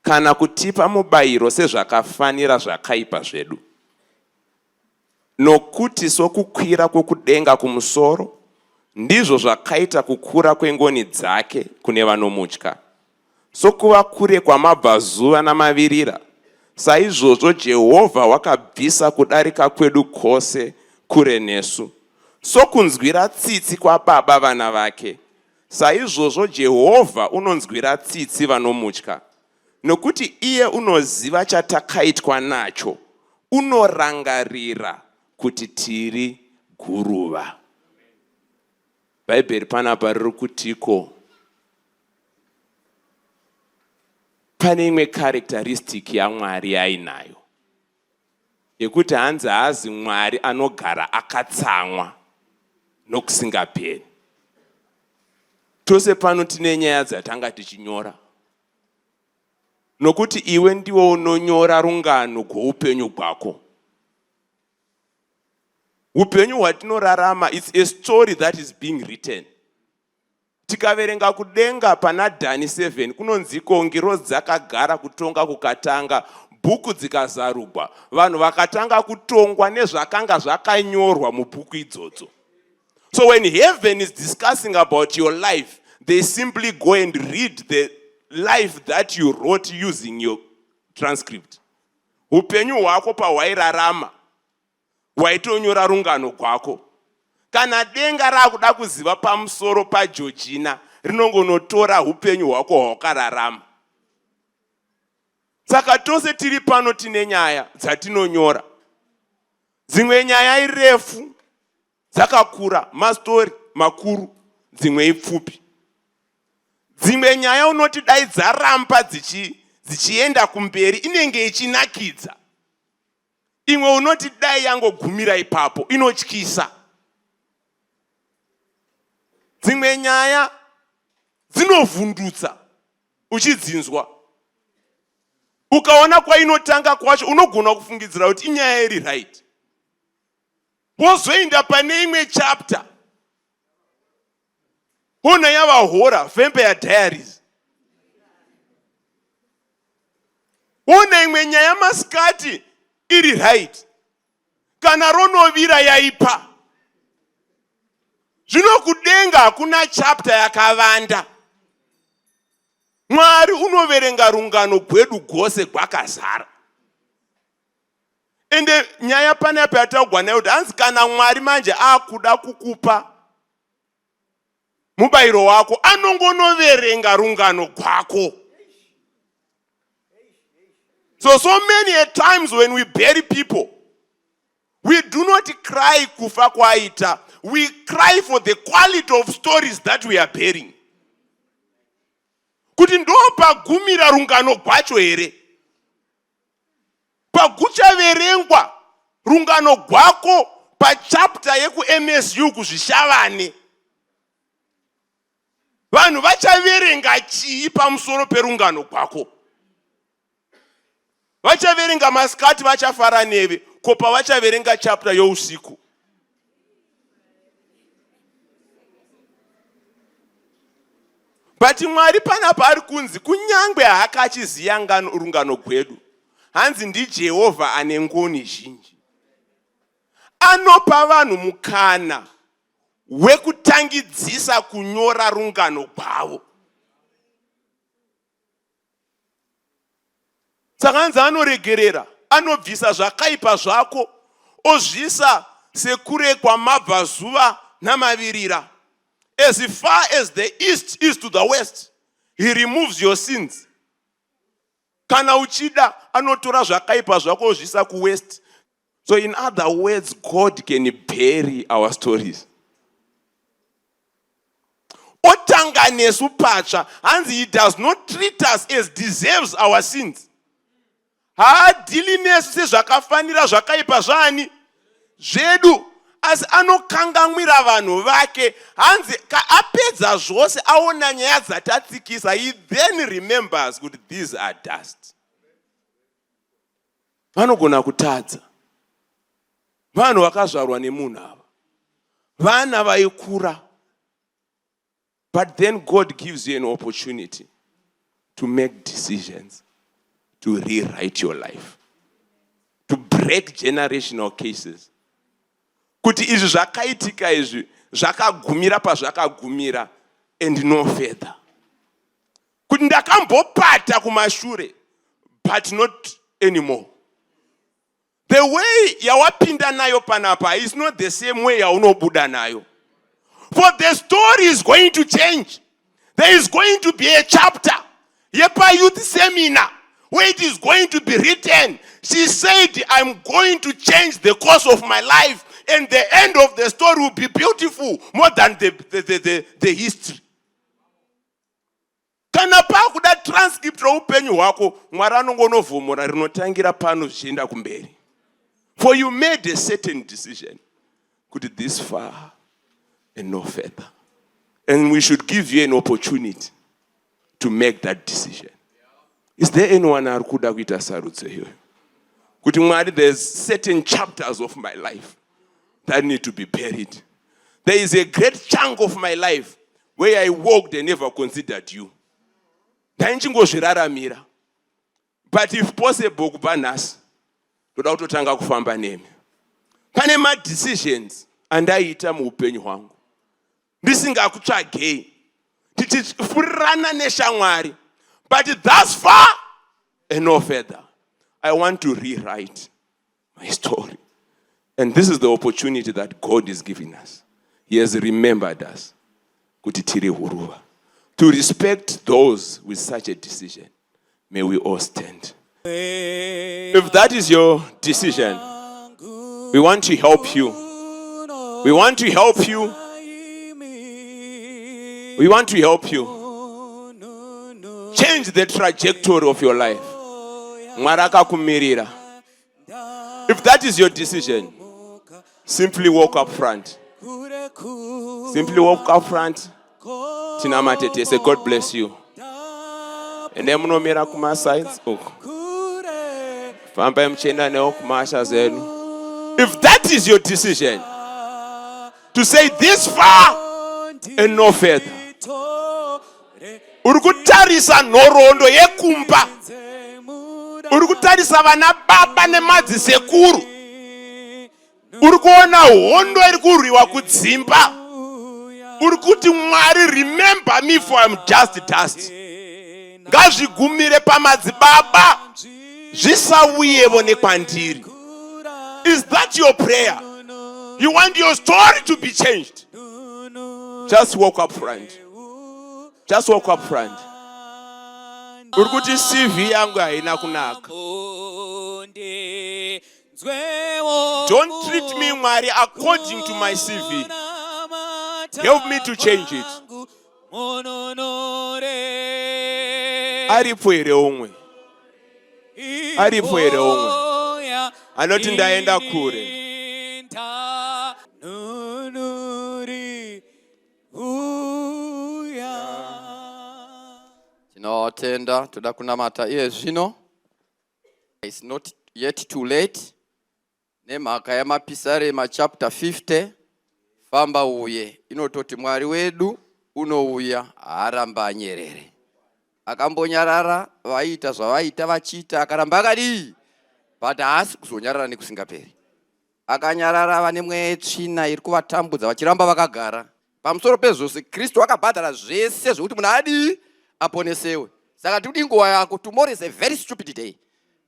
S3: kana kutipa mubayiro sezvakafanira zvakaipa zvedu. Nokuti sokukwira kwokudenga kumusoro, ndizvo zvakaita kukura kwengoni dzake kune vanomutya. Sokuva kure kwamabvazuva namavirira, saizvozvo Jehovha wakabvisa kudarika kwedu kwose kure nesu. Sokunzwira tsitsi kwababa vana vake, saizvozvo Jehovha unonzwira tsitsi vanomutya. Nokuti iye unoziva chatakaitwa nacho, unorangarira kuti tiri guruva. Bhaibheri panapa riri kutiko pane imwe characteristic yaMwari ainayo yekuti hanzi haazi Mwari anogara akatsamwa nokusingaperi. Tose pano tine nyaya dzatanga tichinyora, nokuti iwe ndiwo unonyora rungano gwoupenyu hwako. Upenyu hwatinorarama, it's a story that is being written. Tikaverenga kudenga pana Dhani 7 kunonziko ngiro dzakagara kutonga kukatanga, bhuku dzikazarugwa, vanhu vakatanga kutongwa nezvakanga zvakanyorwa mubhuku idzodzo. So when heaven is discussing about your life, they simply go and read the life that you wrote using your transcript. Upenyu hwako pahwairarama, waitonyora rungano gwako. Kana denga rakuda kuziva pamusoro paJorgina, rinongonotora upenyu hwako hwakararama. Saka tose tiri pano tine nyaya dzatinonyora. Dzimwe nyaya irefu, dzakakura, mastori makuru, dzimwe ipfupi. Dzimwe nyaya unoti dai dzaramba dzichienda kumberi inenge ichinakidza. Imwe unoti dai yangogumira ipapo inotyisa. Dzimwe nyaya dzinovhundutsa uchidzinzwa. Ukaona kwainotanga kwacho unogona kufungidzira kuti inyaya iri right. Wozoenda pane imwe chapter ona yava horror, Vampire Diaries. Ona imwe nyaya masikati iri right, kana ronovira yaipa. Zvino kudenga hakuna chapter yakavanda. Mwari unoverenga rungano gwedu gose gwakazara. Ende nyaya panapa yataugwa nayo kuti hanzi kana Mwari manje akuda kukupa mubayiro wako, anongonoverenga rungano gwako. So many a times when we bury people, we do not cry kufa kwaita. We cry for the quality of stories that we are burying. Kuti ndo pagumira rungano gwacho here. Paguchaverengwa rungano gwako pachapter yeku MSU kuzvishavane. Vanhu vachaverenga chii pamusoro perungano gwako? Vachaverenga masikati vachafara neve, kopa vachaverenga chapter yousiku. But Mwari panapa ari kunzi kunyangwe haakachiziya rungano gwedu, hanzi ndiJehovha ane ngoni zhinji. Anopa vanhu mukana wekutangidzisa kunyora rungano gwavo. Saka hanzi anoregerera, anobvisa zvakaipa zvako, ozvisa sekure kwamabvazuva namavirira. As far as the east is to the west, he removes your sins. Kana uchida, anotora zvakaipa zvako ozvisa kuwest. So in other words, God can bury our stories. Otanga nesu pacha, and he does not treat us as deserves our sins. Haadili nesu zvakafanira zvakaipa zvani zvedu, as anokangamwira vanhu vake, hanzi ka apedza zvose aona nyaya dzatatsikisa, he then remembers that these are dust. Vanogona kutadza. Vanhu vakazvarwa nemunhu ava, vana vaikura. But then God gives you an opportunity to make decisions, to rewrite your life, to break generational cases. Kuti izvi zvakaitika izvi zvakagumira pazvakagumira and no further. Kuti ndakambopata kumashure, but not anymore. The way yawapinda nayo panapa is not the same way yaunobuda nayo. For the story is going to change. There is going to be a chapter. Yepa youth seminar.
S5: where it is going to be written. She said, I'm going to change the course of my life, and the end of the story will be beautiful more than the history. Kana pakuda transcript roupenyu hwako, Mwari anongonovhomora rinotangira pano zvichienda kumberi. For you made a certain decision. Could this far and no further. And we should give you an opportunity to make that decision. Is there anyone who could have kuita sarudzo here? Kuti Mwari, there's certain chapters of my life that need to be buried. There is a great chunk of my life where I walked and never considered you. Ndaingozviraramira. But if possible, kubva nhasi toda kutotanga kufamba nemi. Pane ma-decisions andaita muupenyu hwangu ndisingakutsvagei tichifurirana neshamwari, but thus far and no further. I want to rewrite my story. And this is the opportunity that God is giving us. He has remembered us kuti tiri huruva. To respect those with such a decision, may we all stand. If that is your decision, we want to help you. We want to help you. We want to help you. Change the trajectory of your life. If that is your decision, simply walk up front. Simply walk up front. Tinamatete, say God bless you. And then munomira kuma sides. If that is your decision, to say this far and no further. Urikutarisa norondo yekumba. Urikutarisa vana baba nemadzisekuru. Urikuona hondo irikuriwa kudzimba. Urikuti Mwari, remember me for I'm just dust. Ngazvigumire pamadzibaba. Zvisauyevo nekwandiri. Is that your prayer? You want your story to be changed? Just walk up front. Just walk up front. Urikuti CV yangu haina kunaka. Don't treat me, Mwari, according to my CV. Help me to change it. Aripo ere omwe. Aripo ere omwe. Anoti ndaenda kure.
S6: Tinawatenda toda kunamata iye zvino. It's not yet too late. Nemhaka yamapisarema chapter 50. Famba uye. Inototi Mwari wedu unouya haramba anyerere. Akambonyarara vaita zvavaita vachita akaramba akadii. But haasi kuzonyarara nekusingaperi. Akanyarara vane mweya tsvina iri kuvatambudza vachiramba vakagara. Pamusoro pezvose Kristu akabhadhara zvese zvokuti munhu adii aponesewe. Saka tiri nguva yako, tomorrow is a very stupid day.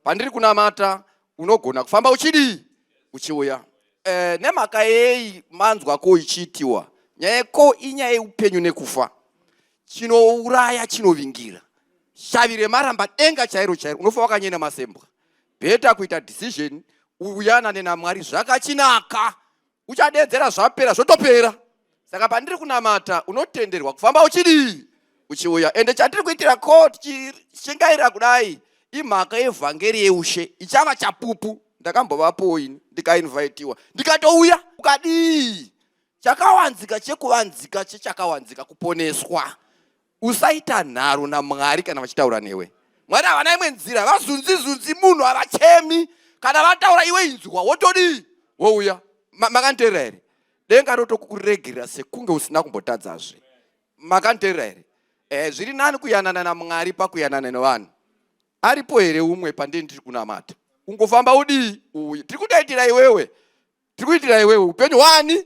S6: Pandiri kunamata unogona kufamba uchidii uchiuya. Nemhaka yei manzwa ko ichiitiwa. Nyaya yeko inyaya yeupenyu nekufa. Chinouraya chinovingira. Shavi remaramba denga chairo chairo. Unofa wakanyena masembwa. Beta kuita decision uyana nenaMwari zvakachinaka. Uchadedzera zvapera zvotopera. Saka pandiri kunamata unotenderwa kufamba uchidii uchiuya. Ende chandiri kuitira court chingaira kudai imhaka yevhangeri yeushe ichava chapupu. Ndakambovapo ini ndikainvitiwa ndikatouya ukadii chakawanzika chekuvanzika chechakawanzika kuponeswa. Usaita nharo naMwari kana vachitaura newe. Mwari havana imwe nzira, vazunzi munhu havachemi. Kana vataura iwe inzwa wotodii wouya. Makanteerera here? Denga rotokuregerera sekunge usina kumbotadzazve. Makanteerera here? Zviri nani kuyanana naMwari pakuyanana nevanhu. Aripo here umwe pandini tiri kunamata. Ungofamba udii uye. Tiri kudaitira iwewe. Tiri kuitira iwewe upenyu wani?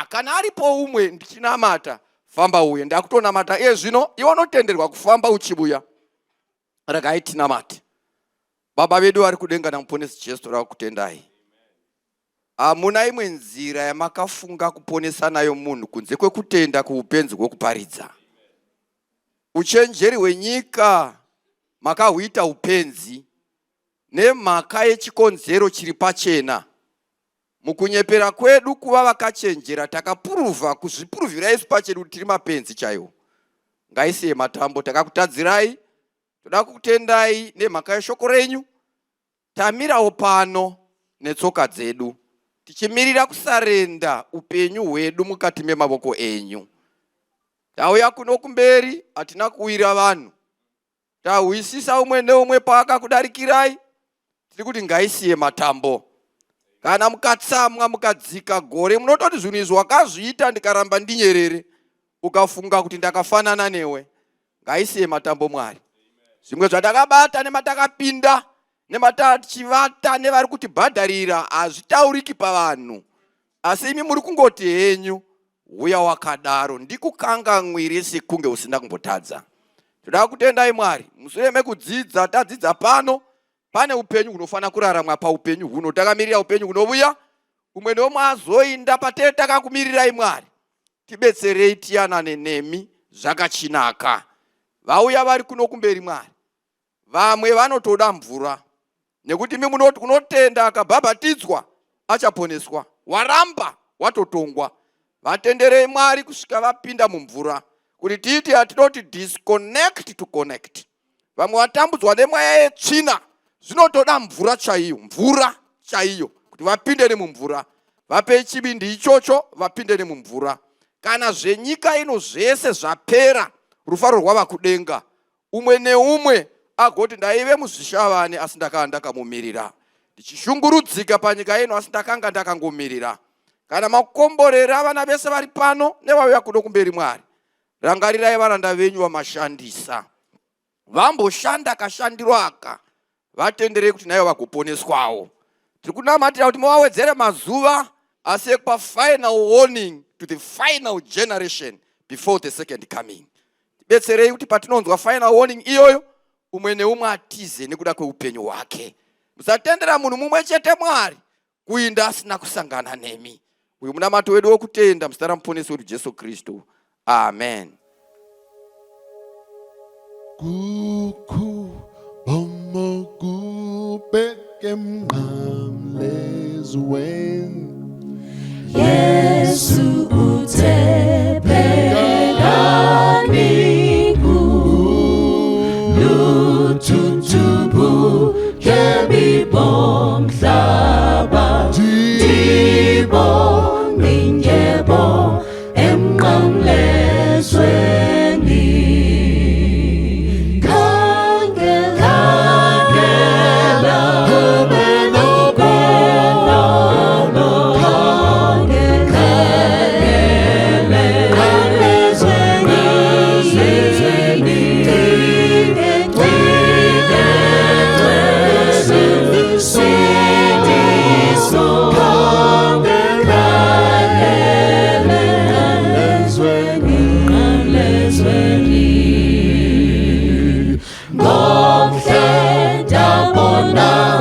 S6: Kana aripo umwe ndichinamata famba uye. Ndakutonamata iye zvino iwe unotenderwa kufamba uchibuya. Ragai tinamate. Baba vedu vari kudenga namuponesi Jesu toda kukutendai. Hamuna imwe nzira yamakafunga kuponesa nayo munhu kunze kwekutenda kuupenzi hwekuparidza. Uchenjeri hwenyika makahuita upenzi nemhaka yechikonzero chiri pachena. Mukunyepera kwedu kuva vakachenjera takapuruvha kuzvipuruvhira isu pachedu kuti tiri mapenzi chaiwo. Ngaisiye matambo, takakutadzirai, toda kukutendai nemhaka yeshoko renyu. Tamirawo pano netsoka dzedu, tichimirira kusarenda upenyu hwedu mukati memavoko enyu. Tauya kuno kumberi, hatina kuwira vanhu. Tahuisisa umwe neumwe paakakudarikirai, tiri kuti ngaisiye matambo. Kana mukatsamwa mukadzika gore, munototi zvinhu izvi wakazviita ndikaramba ndinyerere, ukafunga kuti ndakafanana newe. Ngaisiye matambo Mwari. Zvimwe zvatakabata nematakapinda nematachivata nevari kutibhadharira hazvitauriki pavanhu, asi imi muri kungoti henyu uya wakadaro ndikukanganwire sekunge usina kumbotadza. Toda kutendai Mwari, mushure mekudzidza tadzidza pano, pane upenyu hunofanira kuraramwa paupenyu huno. Takamirira upenyu hunovuya, umwe nomwe azoinda patee takakumirirai Mwari. Tibetserei tiyanane nemi zvakachinaka. Vauya vari kuno kumberi Mwari, vamwe vanotoda mvura, nekuti imi munoti kunotenda akabhabhatidzwa achaponeswa, waramba watotongwa. Vatenderei Mwari kusvika vapinda mumvura, kuti tiiti hatinoti disconnect to connect. Vamwe vatambudzwa nemweya yetsvina, zvinotoda mvura chaiyo, mvura chaiyo, kuti vapinde nemumvura. Vapei chibindi ichocho vapinde nemumvura. Kana zvenyika ino zvese zvapera, rufaro rwava kudenga, umwe neumwe agoti ndaive muzvishavane asi ndakanga ndakamumirira. Ndichishungurudzika panyika ino asi ndakanga ndakangomirira. Kana makomborera vana vese vari pano nevauya kuno kumberi Mwari, rangarirai varanda venyu vamashandisa. Vamboshanda kashandiro aka, vatenderei kuti naivo vagoponeswawo. Tiri kunamatira kuti muvawedzere mazuva asi pa final warning to the final generation before the second coming. Betserei kuti patinonzwa final warning iyoyo, umwe neumwe atize nekuda kweupenyu hwake. Musatendera munhu mumwe chete Mwari kuinda asina kusangana nemi. Uyu munamato wedu wokutenda muzita ramuponesi wedu Jesu Kristu. Amen.
S7: Kuku bomo kubeke mnamlezweni
S1: Yesu utepeka minggu Lututubu kemi bom saba Dibo minjebo emnamlezweni Bona